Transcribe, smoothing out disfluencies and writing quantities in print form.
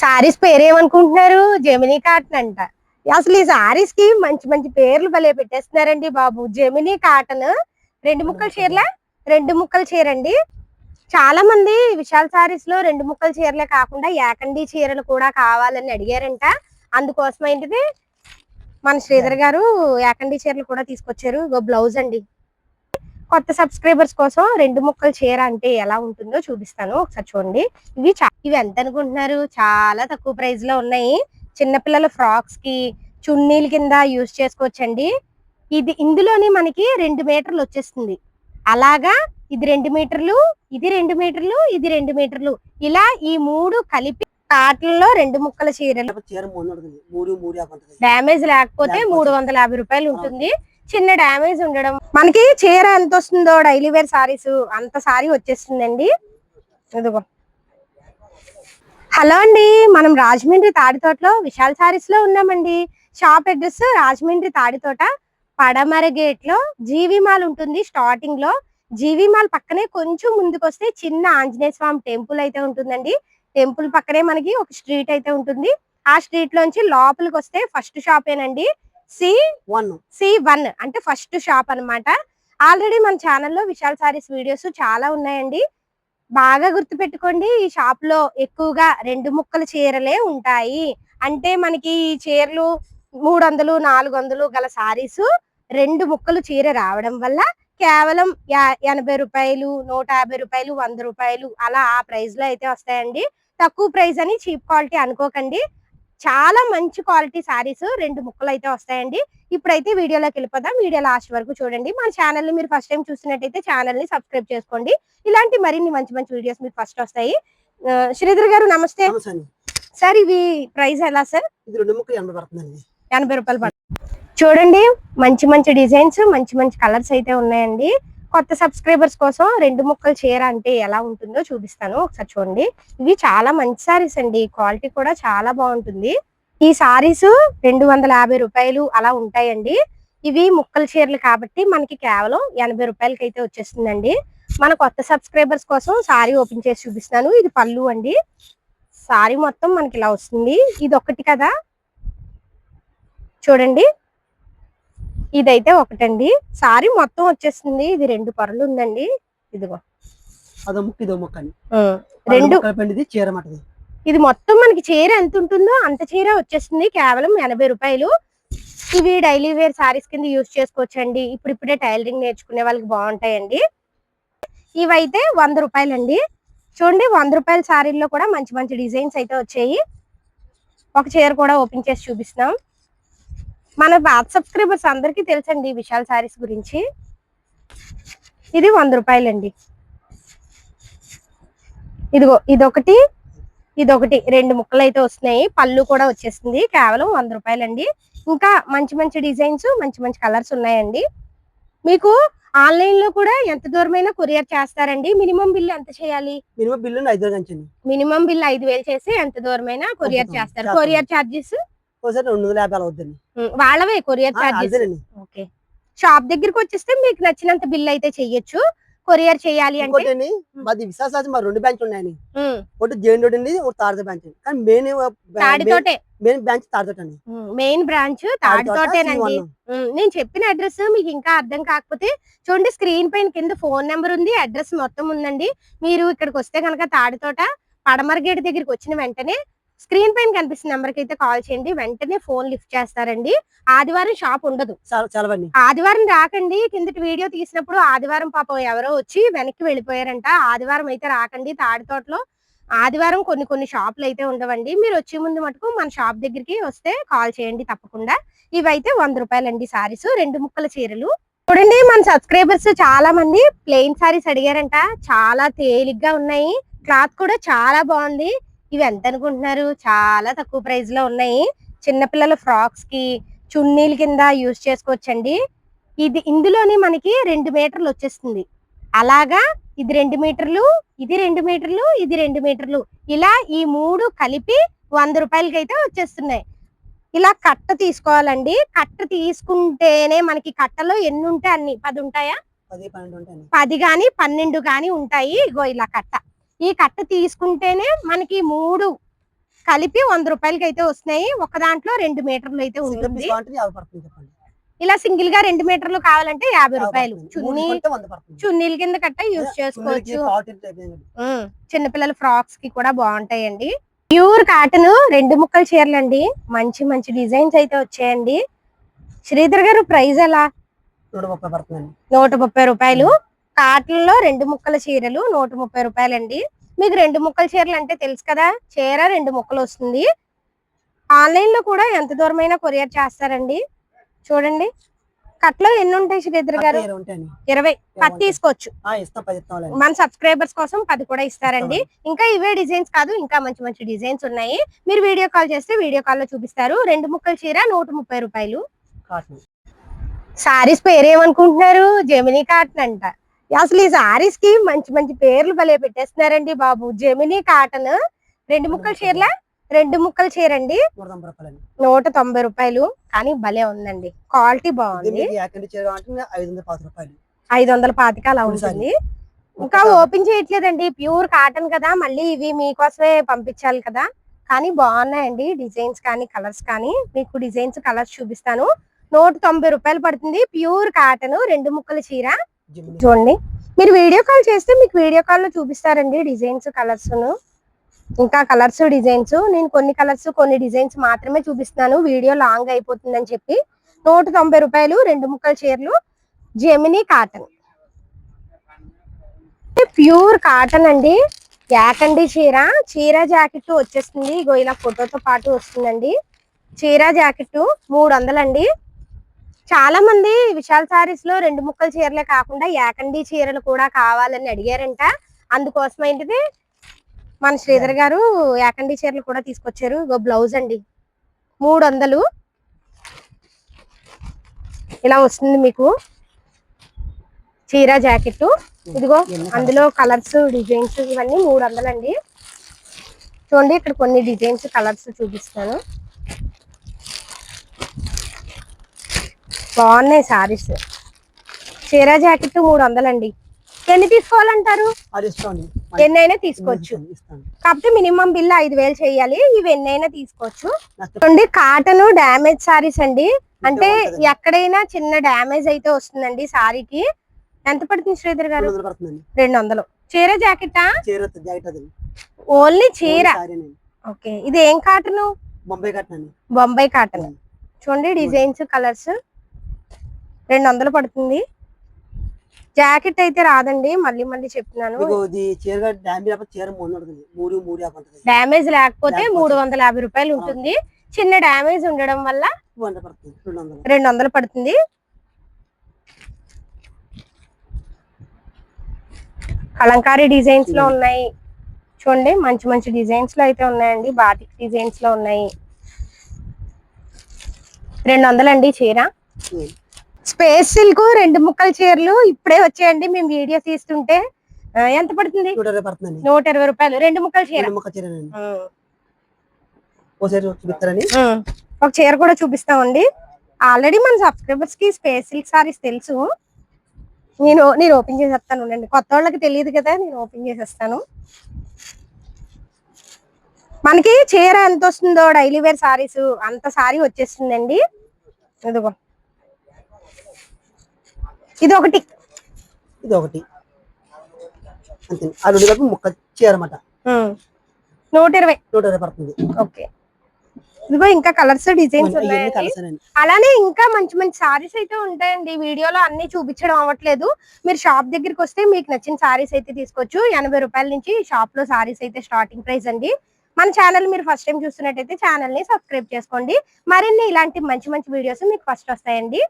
Saris పేరేమనుకుంటున్నారు? Gemini cotton అంట. అసలు ఈ సారీస్ కి మంచి మంచి పేర్లు భలే పెట్టేస్తున్నారండి బాబు. జెమినీ కాటన్ 2 ముక్కల చీరల 2 ముక్కల చీర అండి. చాలా మంది విశాల్ సారీస్ లో 2 ముక్కల చీరలే కాకుండా యాకండి చీరలు కూడా కావాలని అడిగారంట. అందుకోసం ఏంటిది మన శ్రీధర్ గారు యాకండి చీరలు కూడా తీసుకొచ్చారు. ఇగో బ్లౌజ్ అండి. కొత్త సబ్స్క్రైబర్స్ కోసం 2 ముక్కల చీర అంటే ఎలా ఉంటుందో చూపిస్తాను, ఒకసారి చూడండి. ఇవి ఎంత అనుకుంటున్నారు? చాలా తక్కువ ప్రైస్ లో ఉన్నాయి. చిన్నపిల్లల ఫ్రాక్స్ కి చున్నీల కింద యూజ్ చేసుకోవచ్చండి. ఇందులోని మనకి 2 మీటర్లు వచ్చేస్తుంది. అలాగా ఇది 2 మీటర్లు, ఇది 2 మీటర్లు, ఇది 2 మీటర్లు, ఇలా ఈ 3 కలిపి కాటన్లో 2 ముక్కల చీరలు. డ్యామేజ్ లేకపోతే 350 రూపాయలు ఉంటుంది. చిన్న డ్యామేజ్ ఉండడం మనకి చీర ఎంత వస్తుందో డైలీ వేర్ సారీస్ అంత సారీ వచ్చేస్తుందండి. ఇదిగో. హలో అండి, మనం రాజమండ్రి తాడితోటలో విశాల్ సారీస్ లో ఉన్నామండి. షాప్ అడ్రస్ రాజమండ్రి తాడితోట పడమర గేట్ లో జీవి మాల్ ఉంటుంది. స్టార్టింగ్ లో జీవి మాల్ పక్కనే కొంచెం ముందుకు వస్తే చిన్న ఆంజనేయ స్వామి టెంపుల్ అయితే ఉంటుందండి. టెంపుల్ పక్కనే మనకి ఒక స్ట్రీట్ అయితే ఉంటుంది. ఆ స్ట్రీట్ లోంచి లోపలికి వస్తే ఫస్ట్ షాప్ ఏనండి. C1 అంటే ఫస్ట్ షాప్ అన్నమాట. ఆల్రెడీ మన ఛానల్లో విశాల్ సారీస్ వీడియోస్ చాలా ఉన్నాయండి. బాగా గుర్తు పెట్టుకోండి, ఈ షాప్ లో ఎక్కువగా 2 ముక్కల చీరలే ఉంటాయి. అంటే మనకి ఈ చీరలు 300 400 గల సారీస్ 2 ముక్కలు చీర రావడం వల్ల కేవలం 80 రూపాయలు, 150 రూపాయలు, 100 రూపాయలు అలా ఆ ప్రైస్ లో అయితే వస్తాయండి. తక్కువ ప్రైస్ అని చీప్ క్వాలిటీ అనుకోకండి. చాలా మంచి క్వాలిటీ సారీస్ 2 ముక్కలు అయితే వస్తాయండి. ఇప్పుడైతే వీడియోలోకి వెళ్ళిపోదాం. వీడియో లాస్ట్ వరకు చూడండి. మన ఛానల్ ని మీరు ఫస్ట్ టైం చూసినట్టయితే ఛానల్ ని సబ్స్క్రైబ్ చేసుకోండి. ఇలాంటి మరిన్ని మంచి మంచి వీడియోస్ మీకు ఫస్ట్ వస్తాయి. శ్రీధర్ గారు నమస్తే సార్. ఇవి ప్రైస్ ఎలా సార్? 80 రూపాయలు పడుతుంది. చూడండి, మంచి మంచి డిజైన్స్, మంచి మంచి కలర్స్ అయితే ఉన్నాయండి. కొత్త సబ్స్క్రైబర్స్ కోసం 2 ముక్కలు చీర అంటే ఎలా ఉంటుందో చూపిస్తాను, ఒకసారి చూడండి. ఇవి చాలా మంచి సారీస్ అండి. క్వాలిటీ కూడా చాలా బాగుంటుంది. ఈ సారీస్ 250 రూపాయలు అలా ఉంటాయండి. ఇవి ముక్కల చీరలు కాబట్టి మనకి కేవలం 80 రూపాయలకి అయితే వచ్చేస్తుందండి. మన కొత్త సబ్స్క్రైబర్స్ కోసం సారీ ఓపెన్ చేసి చూపిస్తాను. ఇది పళ్ళు అండి. సారీ మొత్తం మనకి ఇలా వస్తుంది. ఇది ఒకటి కదా, చూడండి. ఇదైతే ఒకటండి. సారీ మొత్తం వచ్చేస్తుంది. ఇది 2 పొరలు ఉందండి. ఇదిగో ఇది మొత్తం మనకి చీర ఎంత ఉంటుందో అంత చీర వచ్చేస్తుంది. కేవలం 80 రూపాయలు. ఇవి డైలీ వేర్ సారీస్ కింద యూజ్ చేసుకోవచ్చండి. ఇప్పుడిప్పుడే టైలరింగ్ నేర్చుకునే వాళ్ళకి బాగుంటాయండి. ఇవైతే 100 రూపాయలండి. చూడండి, 100 రూపాయల సారీల్లో కూడా మంచి మంచి డిజైన్స్ అయితే వచ్చాయి. ఒక చీర కూడా ఓపెన్ చేసి చూపిస్తున్నాం. మన పాత సబ్స్క్రైబర్స్ అందరికీ తెలుసండి విశాల్ సారీస్ గురించి. ఇది 100 రూపాయలండి. ఇదిగో ఇదొకటి, ఇదొకటి, 2 ముక్కలు అయితే వస్తున్నాయి. పళ్ళు కూడా వచ్చేస్తుంది. కేవలం 100 రూపాయలండి. ఇంకా మంచి మంచి డిజైన్స్, మంచి మంచి కలర్స్ ఉన్నాయండి. మీకు ఆన్లైన్ లో కూడా ఎంత దూరమైనా కొరియర్ చేస్తారండి. మినిమం బిల్ ఎంత చేయాలి? మినిమం బిల్ 5,000 చేసి ఎంత దూరమైనా కొరియర్ చేస్తారు. కొరియర్ చార్జెస్ వాళ్ళవే. Courier charges okay. షాప్ దగ్గరికి వచ్చేస్తే మీకు నచ్చినంత బిల్ అయితే చెయ్యొచ్చు. కొరియర్ చేయాలి అంటే మాది విశాఖ మా 2 బ్రాంచ్ ఉన్నాయని. ఒకటి జైన్ రోడ్ ఉంది, ఒకటి తాడితో బ్రాంచ్. కానీ మెయిన్ బ్రాంచ్ తాడితోట అండి. మెయిన్ బ్రాంచ్ తాడితోటేనండి. నేను చెప్పిన అడ్రస్ మీకు ఇంకా అర్థం కాకపోతే చూడండి, స్క్రీన్ పైన కింద ఫోన్ నెంబర్ ఉంది, అడ్రస్ మొత్తం ఉందండి. మీరు ఇక్కడికి వస్తే కనుక తాడితోట పడమర గేట్ దగ్గరికి వచ్చిన వెంటనే స్క్రీన్ పైన కనిపిస్తున్న నెంబర్ కి అయితే కాల్ చేయండి. వెంటనే ఫోన్ లిఫ్ట్ చేస్తారండి. ఆదివారం షాప్ ఉండదు. ఆదివారం రాకండి. కిందటి వీడియో తీసినప్పుడు ఆదివారం పాపం ఎవరో వచ్చి వెనక్కి వెళ్ళిపోయారంట. ఆదివారం అయితే రాకండి. తాడితోటలో ఆదివారం కొన్ని షాపులు అయితే ఉండవండి. మీరు వచ్చే ముందు మటుకు మన షాప్ దగ్గరికి వస్తే కాల్ చేయండి తప్పకుండా. ఇవైతే 100 రూపాయలండి సారీస్. 2 ముక్కల చీరలు. చూడండి, మన సబ్స్క్రైబర్స్ చాలా మంది ప్లెయిన్ సారీస్ అడిగారంట. చాలా తేలిగ్గా ఉన్నాయి. క్లాత్ కూడా చాలా బాగుంది. ఇవి ఎంత అనుకుంటున్నారు? చాలా తక్కువ ప్రైస్ లో ఉన్నాయి. చిన్నపిల్లల ఫ్రాక్స్ కి చున్నీల కింద యూజ్ చేసుకోవచ్చండి. ఇందులోని మనకి 2 మీటర్లు వచ్చేస్తుంది. అలాగా ఇది 2 మీటర్లు, ఇది 2 మీటర్లు, ఇది 2 మీటర్లు, ఇలా ఈ 3 కలిపి 100 రూపాయలకి అయితే వచ్చేస్తున్నాయి. ఇలా కట్ట తీసుకోవాలండి. కట్ట తీసుకుంటేనే మనకి కట్టలో ఎన్ని ఉంటాయి? అన్ని 10 ఉంటాయా? 10 గాని 12 గాని ఉంటాయి. ఇగో ఇలా కట్ట. ఈ కట్ట తీసుకుంటేనే మనకి 3 కలిపి 100 రూపాయలకి అయితే వస్తున్నాయి. ఒక దాంట్లో 2 మీటర్లు అయితే సింగిల్ ఉంటుంది. పీస్ కావాలంటే 50 పడుతుంది చెప్పండి. ఇలా సింగిల్ గా 2 మీటర్లు కావాలంటే 50 రూపాయలు. పడుతుంది. మూడు తీసుకుంటే 100 పడుతుంది. చున్నీల కింద కట్ట యూజ్ చున్నీలకి చేసుకోవచ్చు. పాకెట్ టైప్ ఏం కాదు. చిన్నపిల్లల ఫ్రాక్స్ కి కూడా బాగుంటాయండి. ప్యూర్ కాటన్ 2 ముక్కల చీరలు అండి. మంచి మంచి డిజైన్స్ అయితే వచ్చాయండి. శ్రీధర్ గారు ప్రైస్ ఎలా? 130 పడుతుందండి. 130 రూపాయలు. కాటన్ లో 2 ముక్కల చీరలు 130 రూపాయలండి. మీకు 2 ముక్కల చీరలు అంటే తెలుసు కదా, చీర 2 ముక్కలు వస్తుంది. ఆన్లైన్ లో కూడా ఎంత దూరమైనా కొరియర్ చేస్తారండి. చూడండి కట్లో ఎన్ని ఉంటాయి శ్రీధర్ గారు? 20. 10 తీసుకోవచ్చు. మన సబ్స్క్రైబర్స్ కోసం 10 కూడా ఇస్తారండి. ఇంకా ఇవే డిజైన్స్ కాదు, ఇంకా మంచి మంచి డిజైన్స్ ఉన్నాయి. మీరు వీడియో కాల్ చేస్తే వీడియో కాల్ లో చూపిస్తారు. 2 ముక్కల చీర 130 రూపాయలు. సారీస్ పేరు ఏమనుకుంటున్నారు? జెమినీ కాటన్ అంట. అసలు ఈ సారీస్ కి మంచి మంచి పేర్లు భలే పెట్టేస్తున్నారండి బాబు. జెమినీ కాటన్ 2 ముక్కల చీరల 2 ముక్కల చీర అండి 190 రూపాయలు. కానీ భలే ఉందండి, క్వాలిటీ బాగుంది. 525 అలా ఉంటుంది. ఇంకా ఓపెన్ చేయట్లేదండి, ప్యూర్ కాటన్ కదా, మళ్ళీ ఇవి మీకోసమే పంపించాలి కదా. కానీ బాగున్నాయండి డిజైన్స్ కానీ కలర్స్ కానీ. మీకు డిజైన్స్ కలర్స్ చూపిస్తాను. 190 రూపాయలు పడుతుంది. ప్యూర్ కాటన్ 2 ముక్కల చీర. చూడండి మీరు వీడియో కాల్ చేస్తే మీకు వీడియో కాల్ లో చూపిస్తారండి డిజైన్స్ కలర్స్, ఇంకా కలర్స్ డిజైన్స్. నేను కొన్ని కలర్స్ కొన్ని డిజైన్స్ మాత్రమే చూపిస్తున్నాను, వీడియో లాంగ్ అయిపోతుందని చెప్పి. 190 రూపాయలు 2 ముక్కల చీరలు. జెమినీ కాటన్ ప్యూర్ కాటన్ అండి. యాకండి చీర, చీర జాకెట్ వచ్చేస్తుంది. ఇగో ఇలా ఫోటోతో పాటు వస్తుందండి. చీర జాకెట్ 300 అండి. చాలా మంది విశాల్ సారీస్ లో 2 ముక్కల చీరలే కాకుండా యాకండి చీరలు కూడా కావాలని అడిగారంట. అందుకోసం ఏంటిది మన శ్రీధర్ గారు యాకండి చీరలు కూడా తీసుకొచ్చారు. ఇగో బ్లౌజ్ అండి 300 ఇలా వస్తుంది మీకు చీర జాకెట్. ఇదిగో అందులో కలర్స్ డిజైన్స్ ఇవన్నీ 300 అండి. చూడండి ఇక్కడ కొన్ని డిజైన్స్ కలర్స్ చూపిస్తాను. బాగున్నాయి సారీస్. చీర జాకెట్ 300 అండి. ఎన్ని తీసుకోవాలంటారు? ఎన్నైనా తీసుకోవచ్చు, కాకపోతే మినిమం బిల్ 5000 చేయాలి. ఇవి ఎన్నైనా తీసుకోవచ్చు. చూడండి కాటన్ డామేజ్ సారీస్ అండి. అంటే ఎక్కడైనా చిన్న డామేజ్ అయితే వస్తుందండి సారీకి. ఎంత పడుతుంది శ్రీధర్ గారు? 200. చీర జాకెటా? ఓన్లీ చీర. ఓకే, ఇది ఏం కాటన్? బొంబాయి కాటన్. చూడండి డిజైన్స్ కలర్స్ 200 పడుతుంది. జాకెట్ అయితే రాదండి, మళ్ళీ మళ్ళీ చెప్తున్నాను. డామేజ్ లేకపోతే 350 రూపాయలు ఉంటుంది. చిన్న డామేజ్ ఉండడం వల్ల 200 పడుతుంది. కలంకారీ డిజైన్స్ లో ఉన్నాయి చూడండి, మంచి మంచి డిజైన్స్ లో అయితే ఉన్నాయండి. బాటిక్ డిజైన్స్ లో ఉన్నాయి. 200 అండి చీర. స్పేస్ సిల్క్ 2 ముక్కల చీరలు ఇప్పుడే వచ్చాయండి, మేము వీడియో తీస్తుంటే. ఎంత పడుతుంది? 120 రూపాయలు 2 ముక్కల చీర. ఒక చీర కూడా చూపిస్తామండి. ఆల్రెడీ మన సబ్స్క్రైబర్స్ కి స్పేస్ సిల్క్ సారీస్ తెలుసు. నేను ఓపెన్ చేసేస్తాను అండి, కొత్త వాళ్ళకి తెలియదు కదా, నేను ఓపెన్ చేసేస్తాను. మనకి చీర ఎంత వస్తుందో డైలీ వేర్ సారీస్ అంత సారీ వచ్చేస్తుందండి. ఇదిగో ఇది ఒకటి ముక్క చీర అన్నమాట. 120 పడుతుంది. ఓకే, ఇదిగో ఇంకా కలర్స్ డిజైన్స్ ఉన్నాయండి. అలానే ఇంకా మంచి మంచి సారీస్ అయితే ఉంటాయండి. వీడియోలో అన్ని చూపించడం అవ్వట్లేదు. మీరు షాప్ దగ్గరికి వస్తే మీకు నచ్చిన సారీస్ అయితే తీసుకోవచ్చు. 80 రూపాయల నుంచి షాప్ లో సారీస్ అయితే స్టార్టింగ్ ప్రైస్ అండి. మన ఛానల్ మీరు ఫస్ట్ టైం చూస్తున్నట్టయితే ఛానల్ ని సబ్స్క్రైబ్ చేసుకోండి. మరిన్ని ఇలాంటి మంచి మంచి వీడియోస్ మీకు ఫస్ట్ వస్తాయండి.